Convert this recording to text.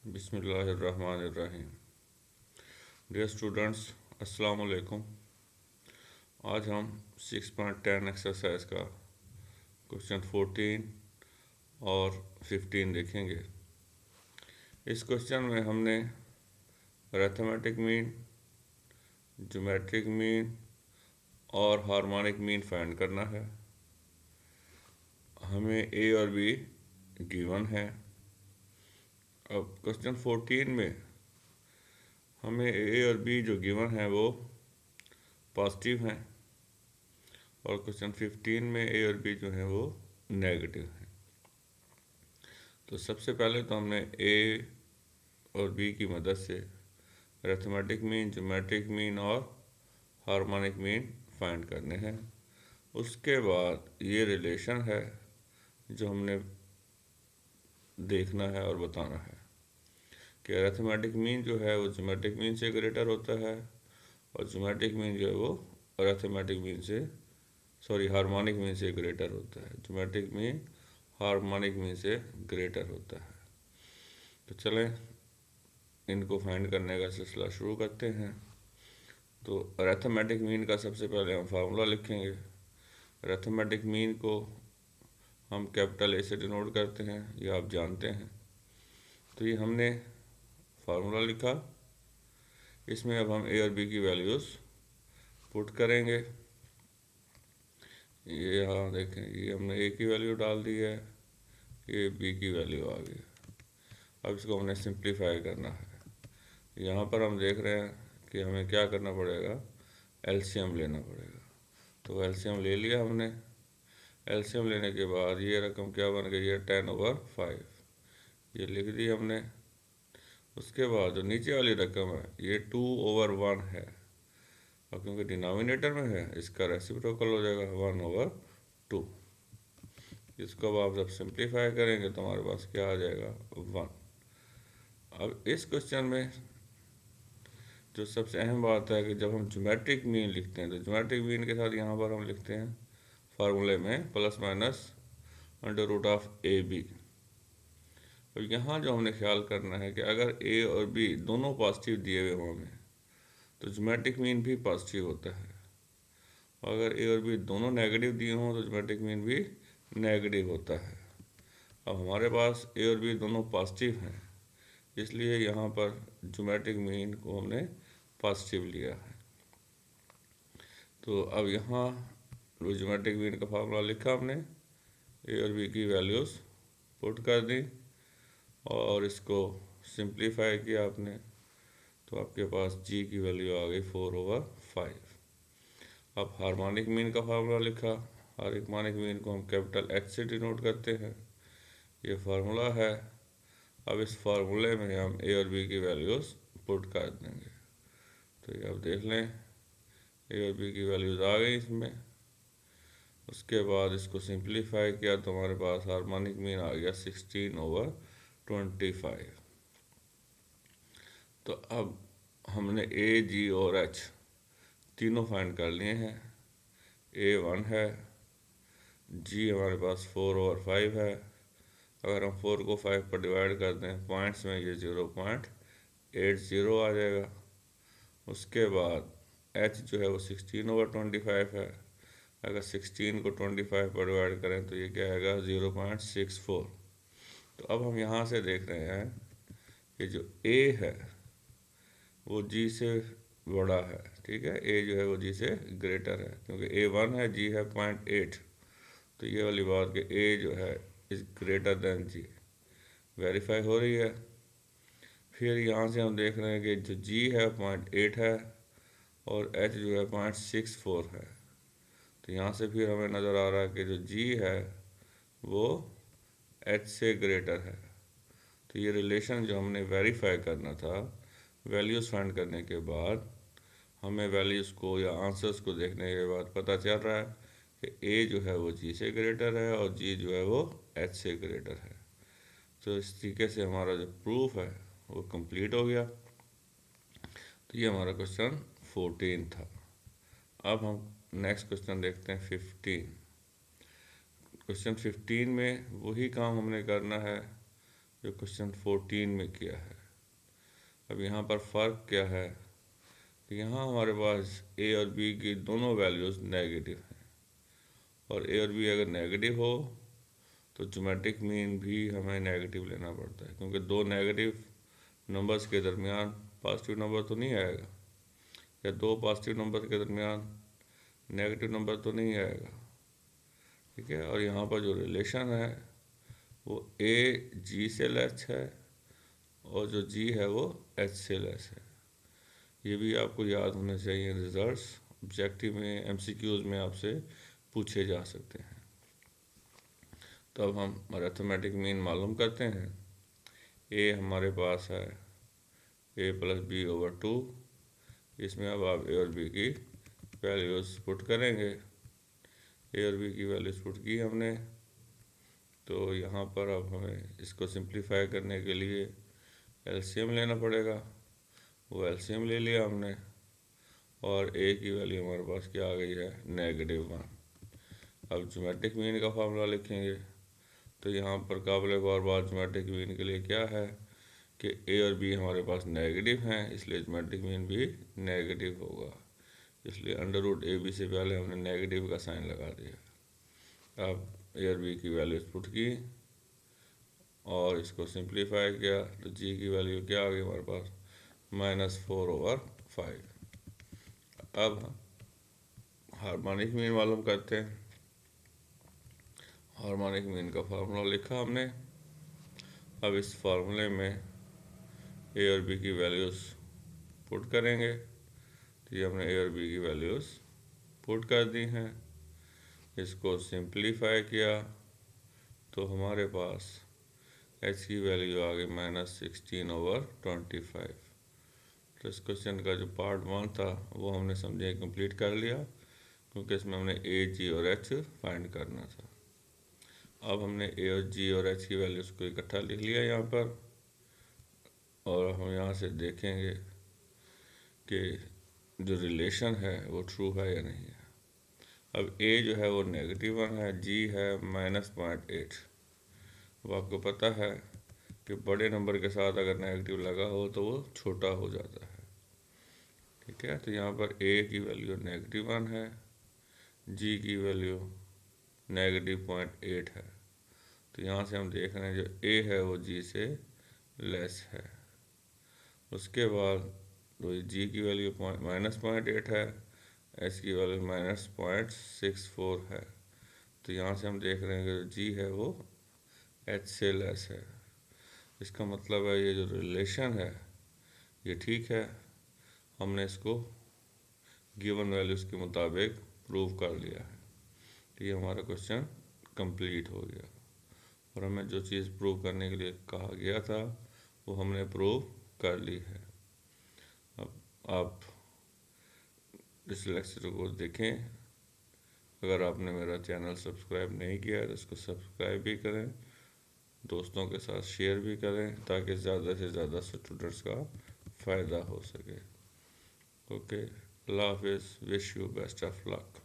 बिस्मिल्लाहिर्रहमानिर्रहीम। Dear students, अस्सलाम वालेकुम। आज हम 6.10 एक्सरसाइज का क्वेश्चन 14 और 15 देखेंगे। इस क्वेश्चन में हमने अरिथमेटिक मीन, ज्योमेट्रिक मीन और हार्मोनिक मीन फाइंड करना है। हमें ए और बी गिवन है। अब क्वेश्चन 14 में हमें ए और बी जो गिवन है वो पॉजिटिव हैं और क्वेश्चन 15 में ए और बी जो है वो नेगेटिव है। तो सबसे पहले तो हमने ए और बी की मदद से अरिथमेटिक मीन, ज्योमेट्रिक मीन और हार्मोनिक मीन फाइंड करने हैं। उसके बाद ये रिलेशन है जो हमने देखना है और बताना है कि अरिथमेटिक मीन जो है वो ज्योमेट्रिक मीन से ग्रेटर होता है और ज्योमेट्रिक मीन जो है वो अरिथमेटिक मीन से हार्मोनिक मीन से ग्रेटर होता है। ज्योमेट्रिक मीन हार्मोनिक मीन से ग्रेटर होता है। तो चलें इनको फाइंड करने का सिलसिला शुरू करते हैं। तो अरिथमेटिक मीन का सबसे पहले हम फार्मूला लिखेंगे। अरिथमेटिक मीन को हम कैपिटल ए से डिनोट करते हैं, ये आप जानते हैं। तो ये हमने फार्मूला लिखा। इसमें अब हम ए और बी की वैल्यूज़ पुट करेंगे। ये यहाँ देखें, ये हमने ए की वैल्यू डाल दी है, ये बी की वैल्यू आ गई। अब इसको हमने सिंप्लीफाई करना है। यहाँ पर हम देख रहे हैं कि हमें क्या करना पड़ेगा, एलसीएम लेना पड़ेगा। तो एलसीएम ले लिया हमने। एलसीएम लेने के बाद ये रकम क्या बन गई है, 10/5। ये लिख दी हमने। उसके बाद जो नीचे वाली रकम है ये 2/1 है और क्योंकि डिनोमिनेटर में है इसका रेसिप्रोकल हो जाएगा 1/2। इसको अब आप जब सिंप्लीफाई करेंगे तो हमारे पास क्या आ जाएगा, 1। अब इस क्वेश्चन में जो सबसे अहम बात है कि जब हम ज्योमेट्रिक मीन लिखते हैं तो ज्योमेट्रिक मीन के साथ यहाँ पर हम लिखते हैं फार्मूले में plus minus under root of A B. और यहाँ जो हमने ख्याल करना है कि अगर ए और बी दोनों पॉजिटिव दिए हुए हों हमें तो ज्योमेट्रिक मीन भी पॉजिटिव होता है। और अगर ए और बी दोनों नेगेटिव दिए हों तो ज्योमेट्रिक मीन भी नेगेटिव होता है। अब हमारे पास ए और बी दोनों पॉजिटिव हैं, इसलिए यहाँ पर ज्योमेट्रिक मीन को हमने पॉजिटिव लिया है। तो अब यहाँ ज्योमेट्रिक मीन का फार्मूला लिखा हमने, ए और बी की वैल्यूज़ पुट कर दी और इसको सिंप्लीफाई किया आपने, तो आपके पास जी की वैल्यू आ गई 4/5। अब हार्मोनिक मीन का फार्मूला लिखा। हार्मोनिक मीन को हम कैपिटल एच से डिनोट करते हैं, ये फार्मूला है। अब इस फार्मूले में हम ए और बी की वैल्यूज़ पुट कर देंगे। तो ये आप देख लें, ए और बी की वैल्यूज़ आ गई इसमें। उसके बाद इसको सिंप्लीफाई किया तो हमारे पास हार्मोनिक मीन आ गया 16/25। तो अब हमने ए, जी और एच तीनों फाइंड कर लिए हैं। ए 1 है, जी हमारे पास 4/5 है। अगर हम 4 को 5 पर डिवाइड कर दें पॉइंट्स में, ये 0.80 आ जाएगा। उसके बाद एच जो है वो 16/25 है। अगर 16 को 25 पर डिवाइड करें तो ये क्या आएगा, 0.64। तो अब हम यहाँ से देख रहे हैं कि जो ए है वो जी से बड़ा है, ठीक है। ए जो है वो जी से ग्रेटर है क्योंकि ए 1 है, जी है 0.8। तो ये वाली बात कि ए जो है is greater than G verify हो रही है। फिर यहाँ से हम देख रहे हैं कि जो जी है 0.8 है और एच जो है 0.64 है। तो यहाँ से फिर हमें नज़र आ रहा है कि जो जी है वो एच से ग्रेटर है। तो ये रिलेशन जो हमने वेरीफाई करना था, वैल्यूज़ फाइंड करने के बाद हमें वैल्यूज़ को या आंसर्स को देखने के बाद पता चल रहा है कि ए जो है वो जी से ग्रेटर है और जी जो है वो एच से ग्रेटर है। तो इस तरीके से हमारा जो प्रूफ है वो कंप्लीट हो गया। तो ये हमारा क्वेश्चन 14 था। अब हम नेक्स्ट क्वेश्चन देखते हैं 15। क्वेश्चन 15 में वही काम हमने करना है जो क्वेश्चन 14 में किया है। अब यहाँ पर फ़र्क क्या है, यहाँ हमारे पास ए और बी की दोनों वैल्यूज़ नेगेटिव हैं, और ए और बी अगर नेगेटिव हो तो ज्योमेट्रिक मीन भी हमें नेगेटिव लेना पड़ता है, क्योंकि दो नेगेटिव नंबर्स के दरमियान पॉजिटिव नंबर तो नहीं आएगा, या दो पॉजिटिव नंबर के दरमियान नेगेटिव नंबर तो नहीं आएगा। ठीक है, और यहाँ पर जो रिलेशन है वो ए जी से लेस है, और जो जी है वो एच से लेस है। ये भी आपको याद होने चाहिए, रिजल्ट्स ऑब्जेक्टिव में एमसीक्यूज में आपसे पूछे जा सकते हैं। तो अब हम अरिथमेटिक मीन मालूम करते हैं। ए हमारे पास है ए प्लस बी ओवर 2, इसमें अब आप ए और बी की वैल्यूज़ पुट करेंगे। ए और बी की वैल्यूज़ पुट की हमने, तो यहाँ पर अब हमें इसको सिंप्लीफाई करने के लिए एलसीएम लेना पड़ेगा। वो एलसीएम ले लिया हमने, और ए की वैल्यू हमारे पास क्या आ गई है, -1। अब ज्योमेट्रिक मीन का फार्मूला लिखेंगे, तो यहाँ पर काबिल गौर बात ज्योमेट्रिक मीन के लिए क्या है कि ए और बी हमारे पास नेगेटिव हैं, इसलिए ज्योमेट्रिक मीन भी नेगेटिव होगा। इसलिए अंडर रूट ए बी से पहले हमने नेगेटिव का साइन लगा दिया। अब ए और बी की वैल्यूज पुट की और इसको सिंप्लीफाई किया, तो जी की वैल्यू क्या आ गई हमारे पास, -4/5। अब हार्मोनिक मीन मालूम करते हैं। हार्मोनिक मीन का फार्मूला लिखा हमने। अब इस फार्मूले में ए और बी की वैल्यूज़ पुट करेंगे, तो ये हमने ए और बी की वैल्यूज़ पुट कर दी हैं। इसको सिंप्लीफाई किया तो हमारे पास एच की वैल्यू आ गई -16/25। तो इस क्वेश्चन का जो पार्ट 1 था वो हमने समझे कंप्लीट कर लिया, क्योंकि इसमें हमने ए जी और एच फाइंड करना था। अब हमने ए और जी और एच की वैल्यूज़ को इकट्ठा लिख लिया यहाँ पर, और हम यहाँ से देखेंगे कि जो रिलेशन है वो ट्रू है या नहीं है। अब ए जो है वो -1 है, जी है -0.8। अब आपको पता है कि बड़े नंबर के साथ अगर नेगेटिव लगा हो तो वो छोटा हो जाता है। ठीक है, तो यहाँ पर ए की वैल्यू -1 है, जी की वैल्यू -0.8 है। तो यहाँ से हम देख रहे हैं जो ए है वो जी से लेस है। उसके बाद तो जी की वैल्यू -0.8 है, एच की वैल्यू -0.64 है। तो यहाँ से हम देख रहे हैं कि जो जी है वो एच से लेस है। इसका मतलब है ये जो रिलेशन है ये ठीक है, हमने इसको गिवन वैल्यूज़ के मुताबिक प्रूव कर लिया है। तो ये हमारा क्वेश्चन कंप्लीट हो गया, और हमें जो चीज़ प्रूव करने के लिए कहा गया था वो हमने प्रूव कर ली है। अब आप इस लेक्चर को देखें। अगर आपने मेरा चैनल सब्सक्राइब नहीं किया है तो इसको सब्सक्राइब भी करें, दोस्तों के साथ शेयर भी करें, ताकि ज़्यादा से ज़्यादा स्टूडेंट्स का फ़ायदा हो सके। ओके, अल्लाह हाफिज़, wish you best of luck.